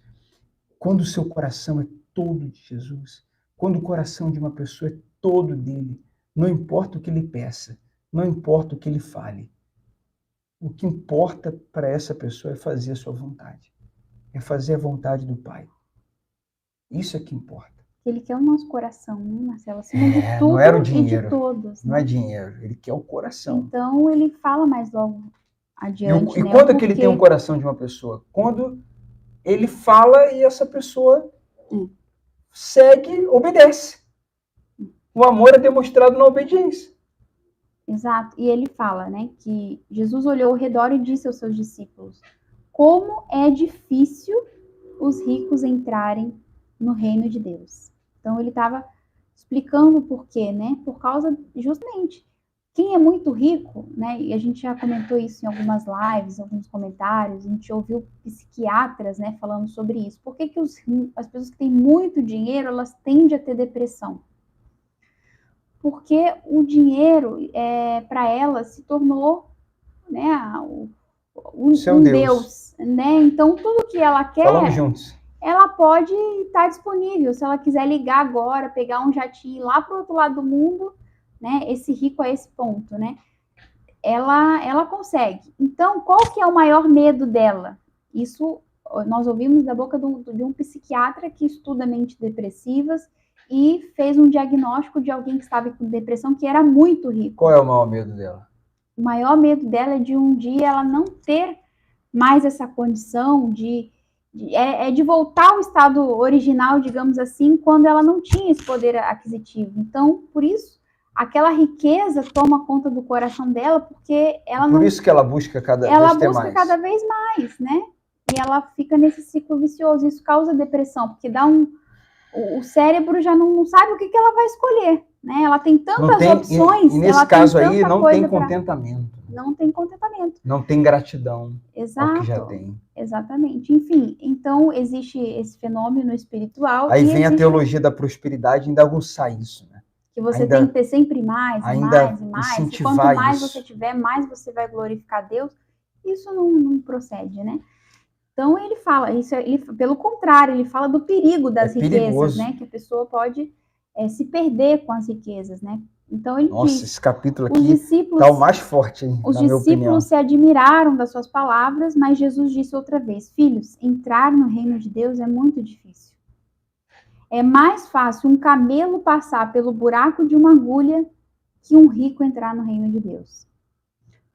Quando o seu coração é todo de Jesus, quando o coração de uma pessoa é todo dele, não importa o que ele peça, não importa o que ele fale. O que importa para essa pessoa é fazer a sua vontade. É fazer a vontade do Pai. Isso é que importa. Ele quer o nosso coração, né, Marcelo? Acima de tudo não era o dinheiro, e de todos. Não é dinheiro, ele quer o coração. Então, ele fala mais logo adiante, E quando é que ele tem um coração de uma pessoa? Quando ele fala e essa pessoa segue, obedece. O amor é demonstrado na obediência. Exato. E ele fala, né, que Jesus olhou ao redor e disse aos seus discípulos: como é difícil os ricos entrarem no reino de Deus. Então ele estava explicando o porquê, né? Por causa justamente quem é muito rico, né? E a gente já comentou isso em algumas lives, em alguns comentários. A gente ouviu psiquiatras, né, falando sobre isso. Por que as pessoas que têm muito dinheiro elas tendem a ter depressão? Porque o dinheiro, para elas, se tornou, né, um Deus, né? Então, tudo que ela quer, falamos juntos, ela pode estar disponível. Se ela quiser ligar agora, pegar um jatinho lá para o outro lado do mundo, né? Esse rico a esse ponto, né? Ela consegue. Então, qual que é o maior medo dela? Isso nós ouvimos da boca de um psiquiatra que estuda mentes depressivas e fez um diagnóstico de alguém que estava com depressão que era muito rico. Qual é o maior medo dela? O maior medo dela é de um dia ela não ter mais essa condição de voltar ao estado original, digamos assim, quando ela não tinha esse poder aquisitivo. Então, por isso, aquela riqueza toma conta do coração dela, porque ela não... Por isso que ela busca cada vez mais. Ela busca cada vez mais, né? E ela fica nesse ciclo vicioso. Isso causa depressão, porque o cérebro já não sabe o que ela vai escolher, né? Ela tem tantas opções. E nesse caso aí não tem contentamento. Não tem contentamento. Não tem gratidão. Exato. Ao que já tem. Exatamente. Enfim, então existe esse fenômeno espiritual. Aí vem a teologia da prosperidade ainda aguçar isso, né? Que você tem que ter sempre mais, mais e mais. E quanto mais você tiver, mais você vai glorificar Deus. Isso não procede, né? Então ele fala, pelo contrário, ele fala do perigo das riquezas, né? Que a pessoa pode se perder com as riquezas, né? Então ele Nossa, diz, esse capítulo os aqui discípulos, tá o mais forte, hein, os na minha opinião. discípulos se admiraram das suas palavras, mas Jesus disse outra vez, filhos, entrar no reino de Deus é muito difícil. É mais fácil um camelo passar pelo buraco de uma agulha que um rico entrar no reino de Deus.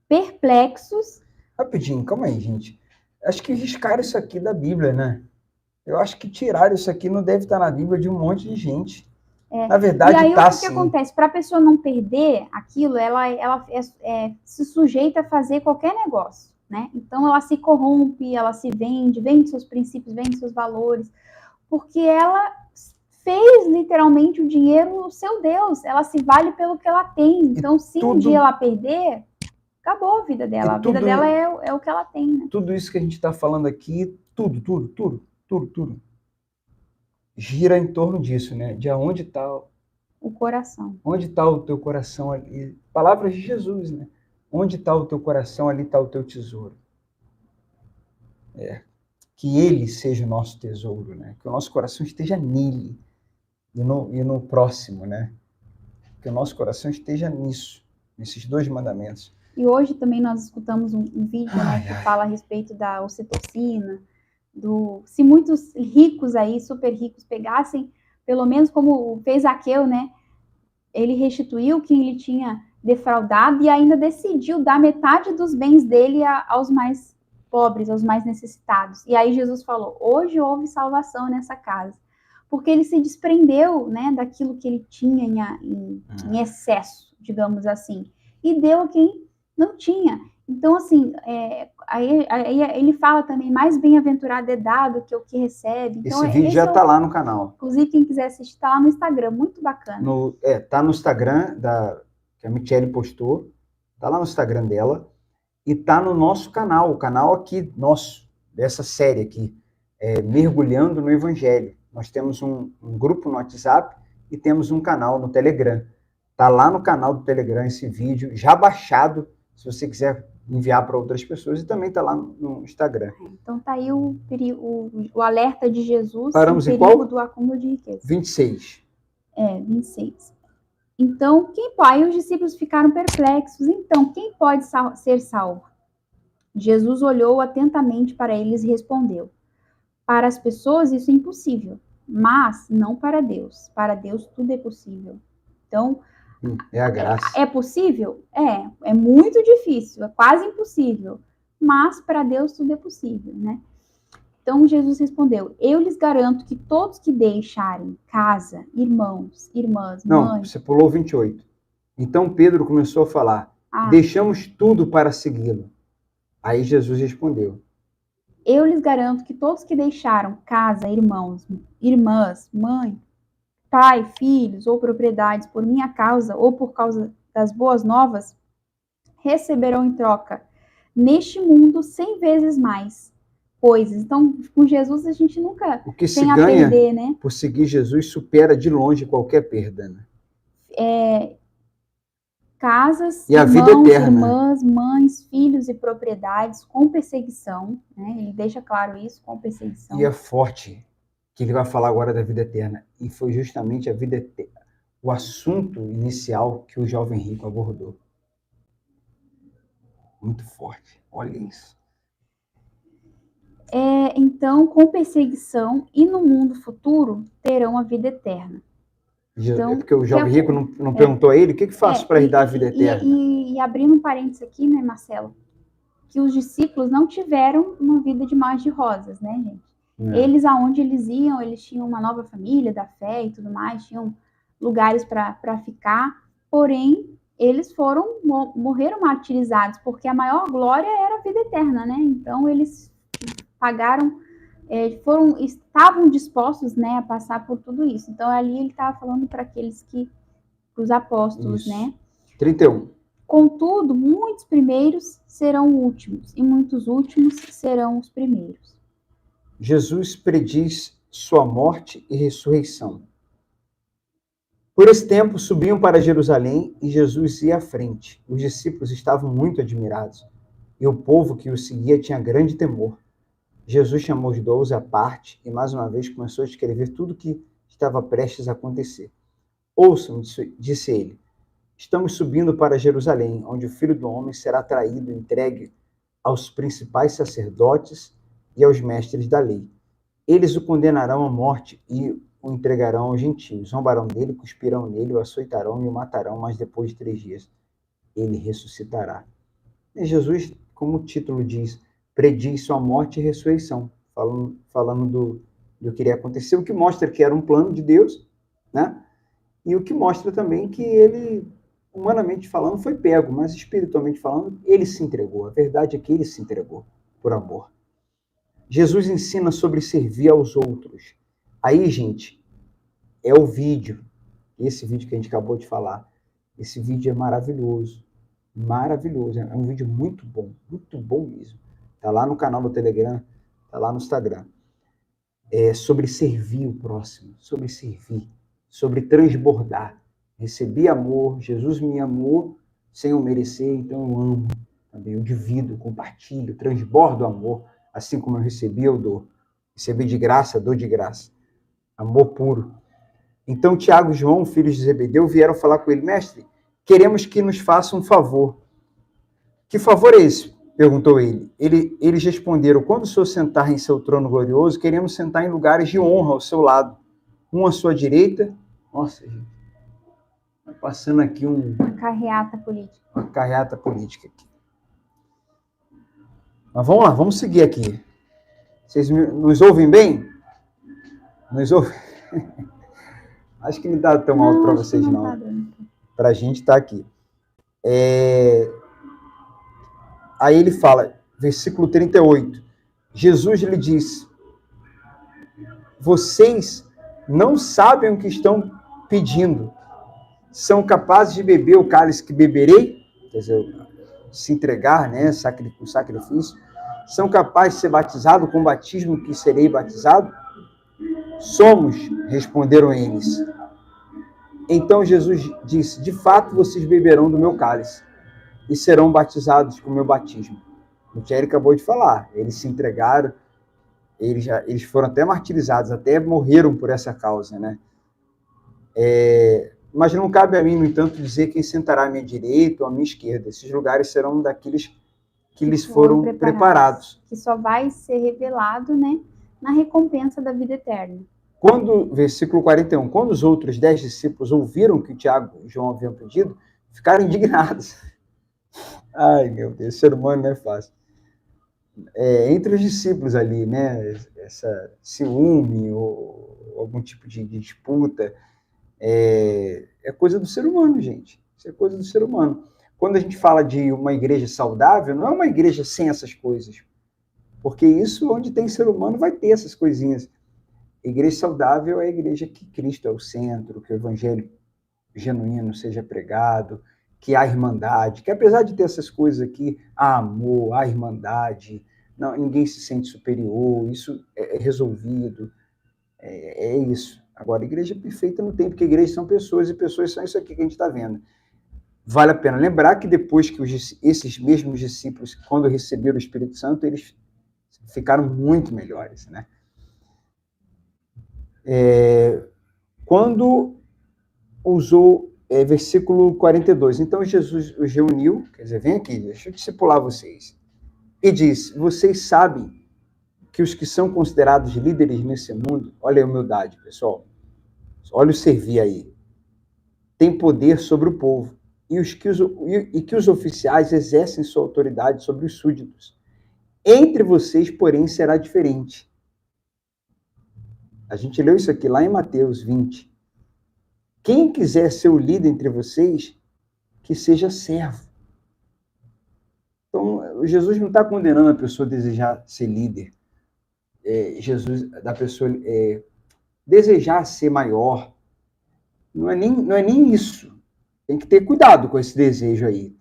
Perplexos. Rapidinho, calma aí, gente. Acho que riscaram isso aqui da Bíblia, né? Eu acho que tiraram isso aqui, não deve estar na Bíblia de um monte de gente. Na verdade, e aí tá o que sim. acontece? Para a pessoa não perder aquilo, ela se sujeita a fazer qualquer negócio, né? Então ela se corrompe, ela se vende seus princípios, vende seus valores, porque ela fez literalmente o dinheiro o seu Deus, ela se vale pelo que ela tem. Então, se um dia ela perder, acabou a vida dela. A vida dela é o que ela tem, né? Tudo isso que a gente está falando aqui, tudo, gira em torno disso, né? De onde está o coração. Onde está o teu coração ali? Palavras de Jesus, né? Onde está o teu coração, ali está o teu tesouro. Que ele seja o nosso tesouro, né? Que o nosso coração esteja nele e no próximo, né? Que o nosso coração esteja nisso, nesses 2 mandamentos. E hoje também nós escutamos um vídeo, né, que fala a respeito da ocitocina, se muitos ricos aí, super ricos, pegassem, pelo menos como fez Zaqueu, né, ele restituiu quem ele tinha defraudado e ainda decidiu dar metade dos bens dele aos mais pobres, aos mais necessitados. E aí Jesus falou, hoje houve salvação nessa casa. Porque ele se desprendeu, né, daquilo que ele tinha em excesso, digamos assim, e deu a quem não tinha. Então, assim, aí ele fala também, mais bem-aventurado é dado que o que recebe. Então, esse vídeo já está lá no canal. Inclusive, quem quiser assistir, está lá no Instagram, muito bacana. Tá no Instagram, que a Michele postou, tá lá no Instagram dela, e tá no nosso canal, o canal aqui, nosso, dessa série aqui, Mergulhando no Evangelho. Nós temos um grupo no WhatsApp e temos um canal no Telegram. Tá lá no canal do Telegram esse vídeo, já baixado, se você quiser enviar para outras pessoas, e também tá lá no Instagram. Então tá aí o alerta de Jesus, Paramos o perigo do acúmulo de riqueza. 26. 26. Então, aí os discípulos ficaram perplexos. Então, quem pode ser salvo? Jesus olhou atentamente para eles e respondeu: para as pessoas isso é impossível, mas não para Deus. Para Deus tudo é possível. Então, é a graça. É possível? É muito difícil, é quase impossível, mas para Deus tudo é possível, né? Então Jesus respondeu, eu lhes garanto que todos que deixarem casa, irmãos, irmãs, Não, mães... você pulou 28. Então Pedro começou a falar, deixamos tudo para segui-lo. Aí Jesus respondeu, eu lhes garanto que todos que deixaram casa, irmãos, irmãs, mãe, pai, filhos ou propriedades por minha causa ou por causa das boas novas, receberão em troca neste mundo 100 vezes mais coisas. Então, com Jesus a gente nunca o que tem se a ganha perder, né? Por seguir Jesus supera de longe qualquer perda, né? Casas, e a irmãos, vida eterna. Irmãs, mães, filhos e propriedades com perseguição, né? Ele deixa claro isso, com perseguição. E é forte que ele vai falar agora da vida eterna. E foi justamente a vida eterna, o assunto inicial que o jovem rico abordou. Muito forte. Olha isso. Então, com perseguição e no mundo futuro terão a vida eterna. Então, é porque o jovem rico não perguntou a ele, o que faço para herdar a vida eterna? E abrindo um parênteses aqui, né, Marcelo? Que os discípulos não tiveram uma vida de mar de rosas, né, gente? Eles, aonde eles iam, eles tinham uma nova família da fé e tudo mais, tinham lugares para ficar, porém, eles morreram martirizados, porque a maior glória era a vida eterna, né? Então, eles pagaram, estavam dispostos, né, a passar por tudo isso. Então, ali ele estava falando para os apóstolos, isso. Né? 31. Contudo, muitos primeiros serão últimos, e muitos últimos serão os primeiros. Jesus prediz sua morte e ressurreição. Por esse tempo, subiam para Jerusalém e Jesus ia à frente. Os discípulos estavam muito admirados, e o povo que o seguia tinha grande temor. Jesus chamou os 12 à parte e, mais uma vez, começou a escrever tudo o que estava prestes a acontecer. Ouçam, disse ele, estamos subindo para Jerusalém, onde o Filho do Homem será traído e entregue aos principais sacerdotes e aos mestres da lei. Eles o condenarão à morte e o entregarão aos gentios. Zombarão dele, cuspirão nele, o açoitarão e o matarão, mas depois de 3 dias ele ressuscitará. E Jesus, como o título diz, prediz sua morte e ressurreição, falando do que iria acontecer, o que mostra que era um plano de Deus, né? E o que mostra também que ele, humanamente falando, foi pego, mas espiritualmente falando, ele se entregou. A verdade é que ele se entregou por amor. Jesus ensina sobre servir aos outros. Aí, gente, é o vídeo. Esse vídeo que a gente acabou de falar. Esse vídeo é maravilhoso. Maravilhoso. É um vídeo muito bom mesmo. Tá lá no canal do Telegram, tá lá no Instagram. É sobre servir o próximo, sobre servir, sobre transbordar. Recebi amor, Jesus me amou sem eu merecer, então eu amo também, eu divido, compartilho, transbordo amor, assim como eu recebi, eu dou. Recebi de graça, dou de graça. Amor puro. Então Tiago e João, filhos de Zebedeu, vieram falar com ele, mestre, queremos que nos faça um favor. Que favor é esse? Perguntou ele. Eles responderam, quando o senhor sentar em seu trono glorioso, queremos sentar em lugares de honra ao seu lado. Um à sua direita. Nossa, gente. Tá passando aqui uma carreata política. Uma carreata política aqui. Mas vamos lá, vamos seguir aqui. Vocês nos ouvem bem? Nos ouvem? Acho que não está tão alto para vocês, não. Para a gente está aqui. Aí ele fala, versículo 38, Jesus lhe disse, vocês não sabem o que estão pedindo, são capazes de beber o cálice que beberei, quer dizer, se entregar, né, o sacrifício, são capazes de ser batizados com o batismo que serei batizado? Somos, responderam eles. Então Jesus disse, de fato vocês beberão do meu cálice e serão batizados com o meu batismo. O Thierry acabou de falar, eles se entregaram, eles foram até martirizados, até morreram por essa causa, né? Mas não cabe a mim, no entanto, dizer quem sentará à minha direita ou à minha esquerda. Esses lugares serão daqueles que lhes foram preparados. Que só vai ser revelado, né, na recompensa da vida eterna. Versículo 41, quando os outros 10 discípulos ouviram que Tiago e João haviam pedido, ficaram indignados. Ai, meu Deus, ser humano não é fácil. Entre os discípulos ali, né, essa ciúme ou algum tipo de disputa, é coisa do ser humano, gente. Isso é coisa do ser humano. Quando a gente fala de uma igreja saudável, não é uma igreja sem essas coisas. Porque isso, onde tem ser humano, vai ter essas coisinhas. A igreja saudável é a igreja que Cristo é o centro, que o evangelho genuíno seja pregado, que há irmandade, que apesar de ter essas coisas aqui, há amor, há irmandade, não, ninguém se sente superior, isso é resolvido, é isso. Agora, igreja perfeita não tem, porque igrejas são pessoas, e pessoas são isso aqui que a gente está vendo. Vale a pena lembrar que depois que esses mesmos discípulos, quando receberam o Espírito Santo, eles ficaram muito melhores, né? Quando usou versículo 42, então Jesus os reuniu, quer dizer, vem aqui, deixa eu discipular vocês, e diz, vocês sabem que os que são considerados líderes nesse mundo, olha a humildade, pessoal, olha o servir aí, tem poder sobre o povo, e que os oficiais exercem sua autoridade sobre os súditos. Entre vocês, porém, será diferente. A gente leu isso aqui lá em Mateus 20. Quem quiser ser o líder entre vocês, que seja servo. Então, Jesus não está condenando a pessoa a desejar ser líder. Jesus, da pessoa desejar ser maior. Não é nem isso. Tem que ter cuidado com esse desejo aí.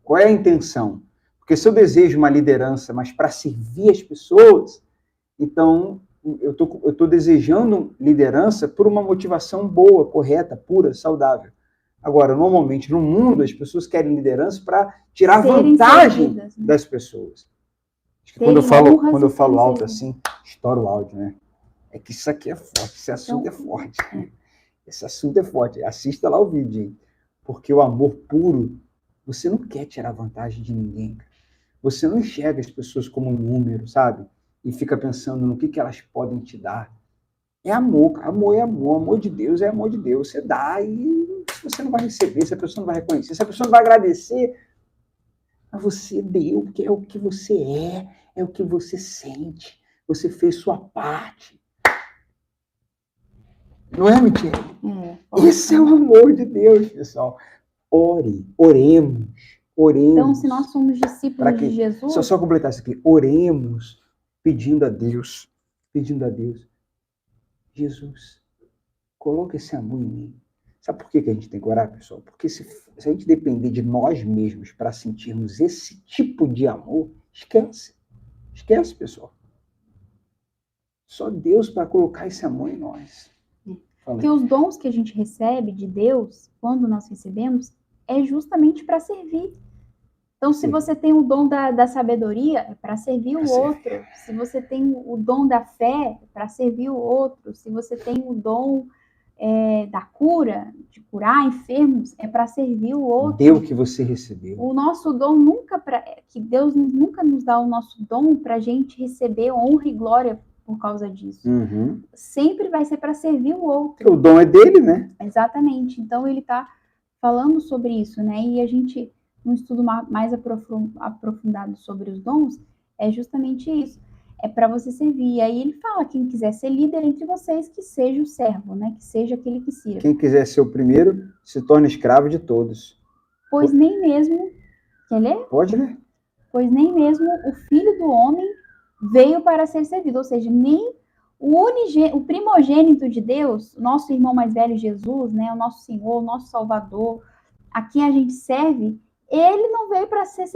Qual é a intenção? Porque se eu desejo uma liderança, mas para servir as pessoas, então eu estou desejando liderança por uma motivação boa, correta, pura, saudável. Agora, normalmente, no mundo, as pessoas querem lidança para tirar vantagem das pessoas. Acho que quando eu falo alto assim, estoura o áudio, né? É que isso aqui é forte, esse assunto é forte. Esse assunto é forte. Assista lá o vídeo, hein? Porque o amor puro, você não quer tirar vantagem de ninguém. Você não enxerga as pessoas como um número, sabe? E fica pensando no que elas podem te dar. É amor, amor é amor, amor de Deus é amor de Deus. Você dá e você não vai receber, se a pessoa não vai reconhecer, se a pessoa não vai agradecer, mas você deu, porque é o que você é o que você sente. Você fez sua parte. Não é, Michele? Esse é o amor de Deus, pessoal. Oremos. Então, se nós somos discípulos de Jesus... Só completar isso aqui. Oremos pedindo a Deus, Jesus, coloca esse amor em mim. Sabe por que a gente tem que orar, pessoal? Porque se a gente depender de nós mesmos para sentirmos esse tipo de amor, esquece. Esquece, pessoal. Só Deus para colocar esse amor em nós. Porque os dons que a gente recebe de Deus, quando nós recebemos, é justamente para servir. Então, se você tem o dom da sabedoria, é para servir o outro. Se você tem o dom da fé, é para servir o outro. Se você tem o dom da cura, de curar enfermos, é para servir o outro. Dê o que você recebeu. O nosso dom que Deus nunca nos dá o nosso dom para a gente receber honra e glória por causa disso. Uhum. Sempre vai ser para servir o outro. O dom é dele, né? Exatamente. Então, ele está falando sobre isso, né? E a gente, num estudo mais aprofundado sobre os dons, é justamente isso. É para você servir. E aí ele fala, quem quiser ser líder entre vocês, que seja o servo, né? Que seja aquele que sirva. Quem quiser ser o primeiro, se torna escravo de todos. Pois nem mesmo... Quer ler? Pode ler. Pois nem mesmo o Filho do Homem veio para ser servido. Ou seja, nem o primogênito de Deus, nosso irmão mais velho Jesus, né, o nosso Senhor, o nosso Salvador, a quem a gente serve, ele não veio para ser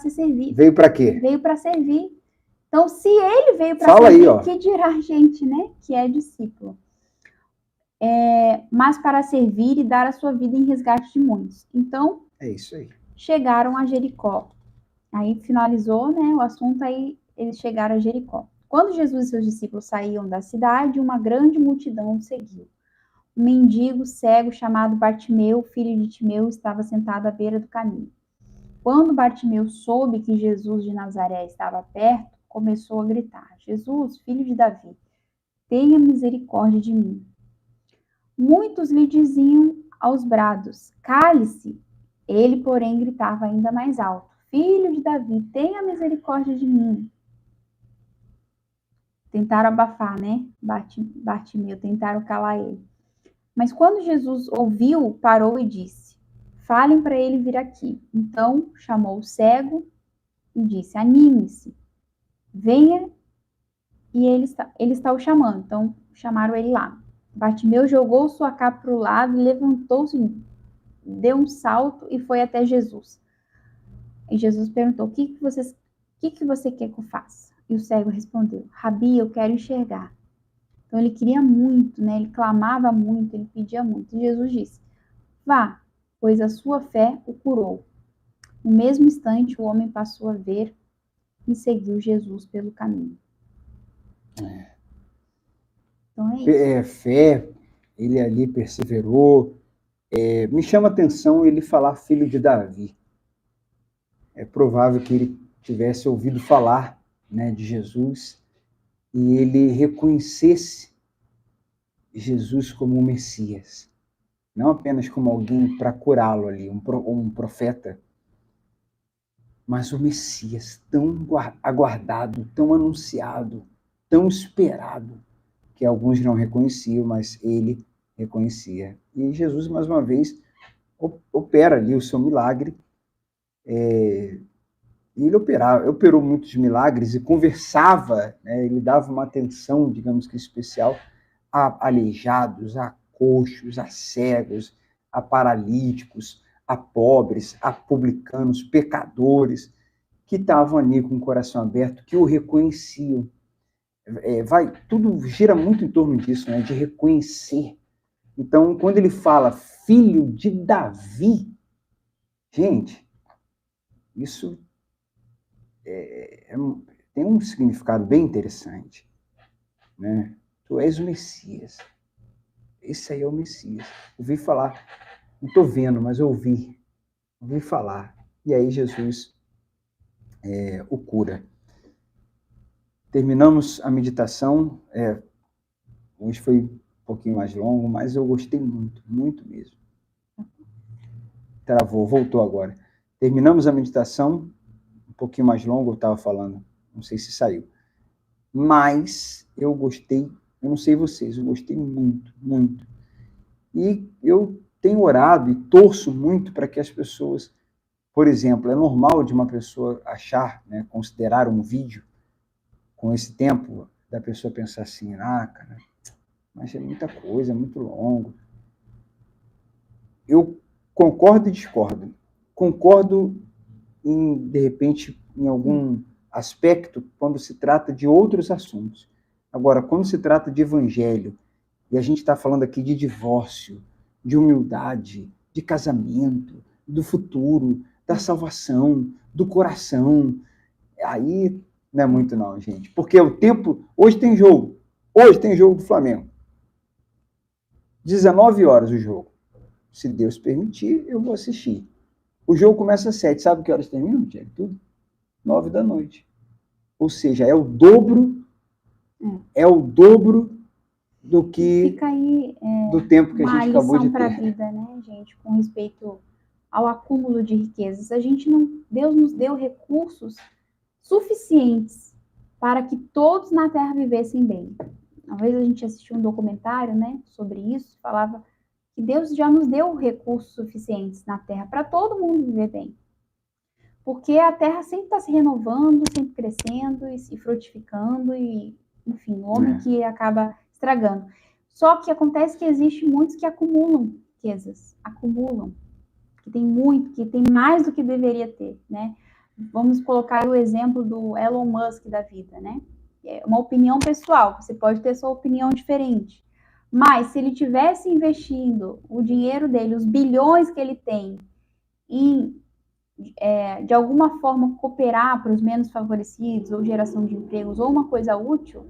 servido. Veio para quê? Veio para servir. Então, se ele veio para servir, aí, que dirá a gente, né, que é discípulo? Mas para servir e dar a sua vida em resgate de muitos. Então, é isso aí. Chegaram a Jericó. Aí finalizou, né, o assunto, aí eles chegaram a Jericó. Quando Jesus e seus discípulos saíam da cidade, uma grande multidão os seguiu. Um mendigo cego chamado Bartimeu, filho de Timeu, estava sentado à beira do caminho. Quando Bartimeu soube que Jesus de Nazaré estava perto, começou a gritar: Jesus, filho de Davi, tenha misericórdia de mim. Muitos lhe diziam aos brados: cale-se. Ele, porém, gritava ainda mais alto: Filho de Davi, tenha misericórdia de mim. Tentaram abafar, né? Bartimeu, tentaram calar ele. Mas quando Jesus ouviu, parou e disse: Falem para ele vir aqui. Então chamou o cego e disse: Anime-se, venha. E ele está o chamando. Então chamaram ele lá. Bartimeu jogou sua capa para o lado e levantou-se, deu um salto e foi até Jesus. E Jesus perguntou: o que você quer que eu faça? E o cego respondeu: Rabi, eu quero enxergar. Então ele queria muito, né? Ele clamava muito, ele pedia muito. E Jesus disse: vá, pois a sua fé o curou. No mesmo instante, o homem passou a ver e seguiu Jesus pelo caminho. Então é isso. Fé, ele ali perseverou. Me chama a atenção ele falar filho de Davi. É provável que ele tivesse ouvido falar, né, de Jesus e ele reconhecesse Jesus como um Messias, não apenas como alguém para curá-lo ali, um profeta, mas o Messias tão aguardado, tão anunciado, tão esperado, que alguns não reconheciam, mas ele reconhecia. E Jesus, mais uma vez, opera ali o seu milagre. Ele operou muitos milagres e conversava, né? Ele dava uma atenção, digamos que especial, a aleijados, a coxos, a cegos, a paralíticos, a pobres, a publicanos, pecadores, que estavam ali com o coração aberto, que o reconheciam. Tudo gira muito em torno disso, né? De reconhecer. Então, quando ele fala filho de Davi, gente, isso tem um significado bem interessante, né? Tu és o Messias. esse aí é o Messias. Ouvi falar, não estou vendo, mas eu ouvi falar. E aí Jesus o cura. Terminamos a meditação, hoje foi um pouquinho mais longo, mas eu gostei muito, muito mesmo. Travou, voltou agora. Terminamos a meditação, um pouquinho mais longo, eu estava falando, não sei se saiu. Mas eu gostei, eu não sei vocês, eu gostei muito, muito. E eu tenho orado e torço muito para que as pessoas, por exemplo, é normal de uma pessoa achar, né, considerar um vídeo com esse tempo, da pessoa pensar assim, cara, mas é muita coisa, é muito longo. Eu concordo e discordo. Concordo de repente, em algum aspecto, quando se trata de outros assuntos. Agora, quando se trata de evangelho, e a gente está falando aqui de divórcio, de humildade, de casamento, do futuro, da salvação, do coração, aí não é muito não, gente. Porque o tempo... Hoje tem jogo do Flamengo. 19 horas o jogo. Se Deus permitir, eu vou assistir. O jogo começa às 7. Sabe que horas termina, Tiago? Tudo? 9 da noite. Ou seja, é o dobro do que... Fica aí do tempo que a gente acabou de ter. Uma lição para a vida, né, gente, com respeito ao acúmulo de riquezas. Deus nos deu recursos suficientes para que todos na Terra vivessem bem. Uma vez a gente assistiu um documentário, né, sobre isso, falava que Deus já nos deu recursos suficientes na Terra para todo mundo viver bem. Porque a Terra sempre está se renovando, sempre crescendo e se frutificando, e, enfim, o homem que acaba estragando. Só que acontece que existe muitos que acumulam riquezas, que tem muito, que tem mais do que deveria ter, né? Vamos colocar o exemplo do Elon Musk da vida, né? É uma opinião pessoal, você pode ter sua opinião diferente. Mas se ele tivesse investindo o dinheiro dele, os bilhões que ele tem, em de alguma forma cooperar para os menos favorecidos, ou geração de empregos, ou uma coisa útil,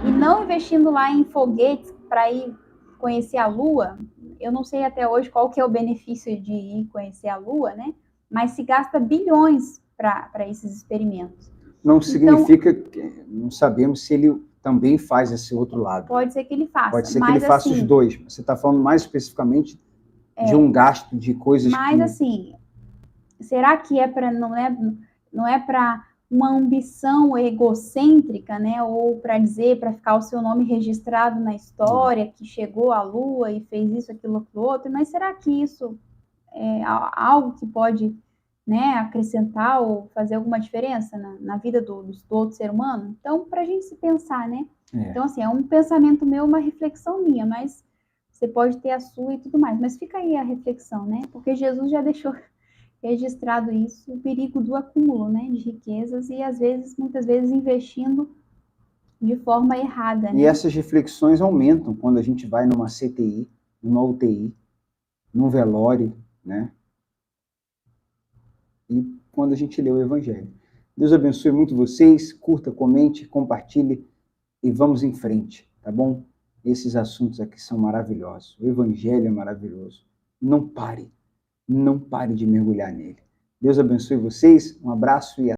e não investindo lá em foguetes para ir conhecer a Lua, eu não sei até hoje qual que é o benefício de ir conhecer a Lua, né? Mas se gasta bilhões para esses experimentos. Não significa que não sabemos se ele também faz esse outro lado. Pode ser que ele faça. Pode ser que ele faça os dois. Você está falando mais especificamente de um gasto de coisas mas, assim, será que não é para uma ambição egocêntrica, né? Ou para ficar o seu nome registrado na história, que chegou à Lua e fez isso, aquilo, outro, mas será que isso é algo que pode, né, acrescentar ou fazer alguma diferença na vida do outro ser humano? Então, para a gente se pensar, né? Então, assim, é um pensamento meu, uma reflexão minha, mas você pode ter a sua e tudo mais. Mas fica aí a reflexão, né? Porque Jesus já deixou registrado isso, o perigo do acúmulo, né, de riquezas e, muitas vezes, investindo de forma errada, né? E essas reflexões aumentam quando a gente vai numa CTI, numa UTI, num velório, né? E quando a gente lê o Evangelho. Deus abençoe muito vocês, curta, comente, compartilhe e vamos em frente, tá bom? Esses assuntos aqui são maravilhosos, o Evangelho é maravilhoso. Não pare de mergulhar nele. Deus abençoe vocês, um abraço e